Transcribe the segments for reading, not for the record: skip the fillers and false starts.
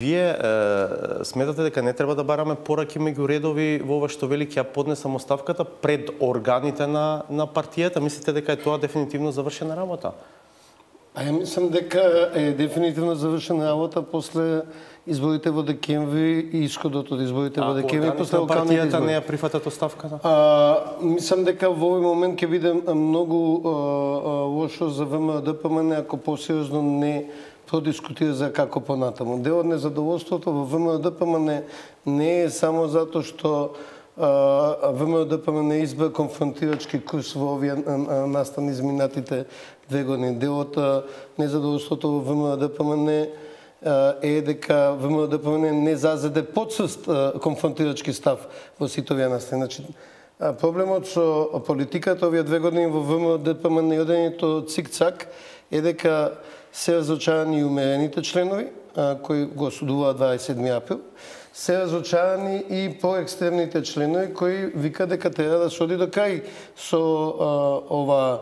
Вие сметате дека не треба да бараме пораки меѓу редови во ова што вели ќе ја поднесам оставката пред органите на партијата? Мислите дека е тоа дефинитивно завршена работа? Ја мислам дека е дефинитивно завршена работа после изборите во декември и исходот од изборите во декември после локалните избори. Партијата не ја прифатат оставката? Мислам дека во овој момент ќе биде многу лошо за ВМРО-ДПМН ако посериозно не продискутира за како понатаму. Дел од незадоволството во ВМРО-ДПМН не е само затоа што ВМРО-ДПМН избра конфронтирачки курс во овие настани изминатите 2 години. Дел од незадоволството во ВМРО-ДПМН е дека ВМРО-ДПМН не зазеде подсвест конфронтирачки став во сите овие настани. Значи, проблемот со политиката овие 2 години во ВМРО-ДПМН и одењето цик-цак е дека се разочарани и умерените членови, кои го судуваат 27 април, се разочарани и поекстремните членови кои викаат дека треба да се оди до крај со ова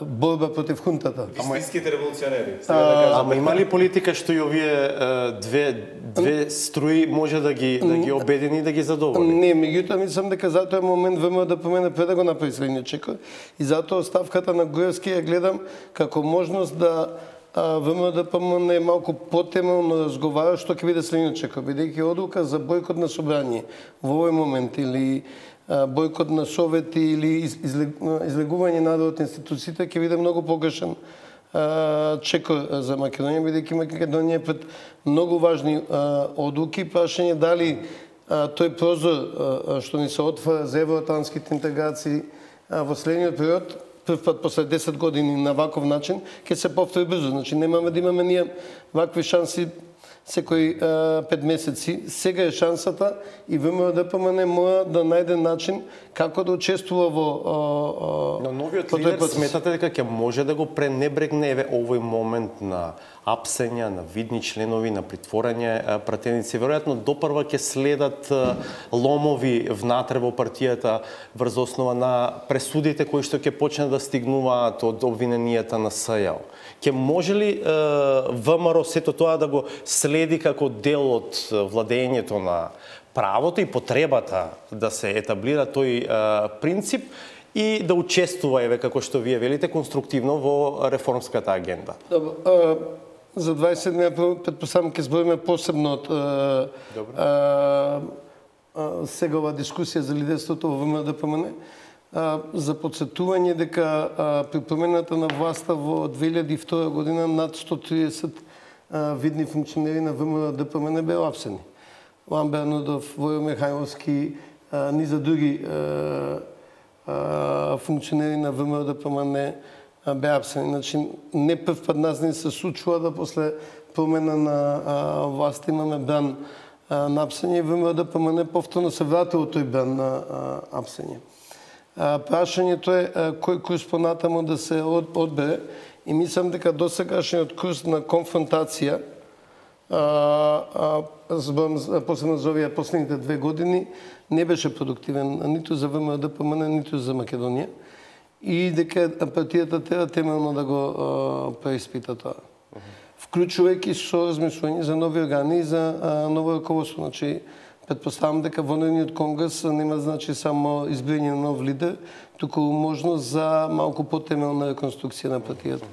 борба против хунтата. Вистинските револуционери. Ама има ли политика што и овие две струи може да ги обедини и да ги задоволи? Не, меѓутоа мислам дека за тој момент ВМРО-ДПМН пред да го направи следниот чекор и затоа оставката на Груевски ја гледам како можност да ВМРО-ДПМН е малку потемелно разговара што ќе биде следниот чекор, бидејќи одлука за бойкот на собрание во овој момент или бойкот на совети или излегување надвор од институциите ќе биде многу погрешен чекор за Македонија, бидејќи Македонија е пред многу важни одлуки, прашање дали тој прозор што ни се отвора за евроатлантските интеграции во следниот период, прв пат после 10 години на ваков начин, ќе се повтори брзо. Значи немаме да имаме ние вакви шанси секои 5 месеци. Сега е шансата и ВМРО-ДПМН мора да најде начин како да учествува во Но новиот лидер сметате дека ќе може да го пренебрегне овој момент на апсења, на видни членови, на притворање пратеници. Веројатно допрва ќе следат ломови внатре во партијата врз основа на пресудите кои што ќе почнат да стигнуваат од обвиненијата на СЈО. Ќе може ли ВМРО сето тоа да го следи како дел од владењето на правото и потребата да се етаблира тој принцип и да учествува, еве, како што вие велите, конструктивно во реформската агенда? За 27 април предпоставам ќе збориме посебно од сега ова дискусија за лидерството во ВМРО-ДПМН. За подсетување дека при промената на власта во 2002 година над 130 видни функционери на ВМРО-ДПМН беа апсени. Ламбер Нудов, Војо Михајловски, низа други функционери на ВМРО-ДПМН беа апсени. Значи, не прв пат нас не се случува да после промена на власт имаме бран на апсење и ВМРО-ДПМН повторно се вратило тој бран на апсење. Прашањето е кој курс понатаму да се одбере и мислам дека досегашниот курс на конфронтација посебно за овие последните 2 години не беше продуктивен ниту за ВМРО-ДПМН, ниту за Македонија и дека партијата треба темелно да го преиспита тоа. Вклучувајќи со размислување за нови органи и за ново раководство. Значи, предпоставам дека вонредниот конгрес нема значи само избирање на нов лидер, туку можност за малку потемелна реконструкција на партијата.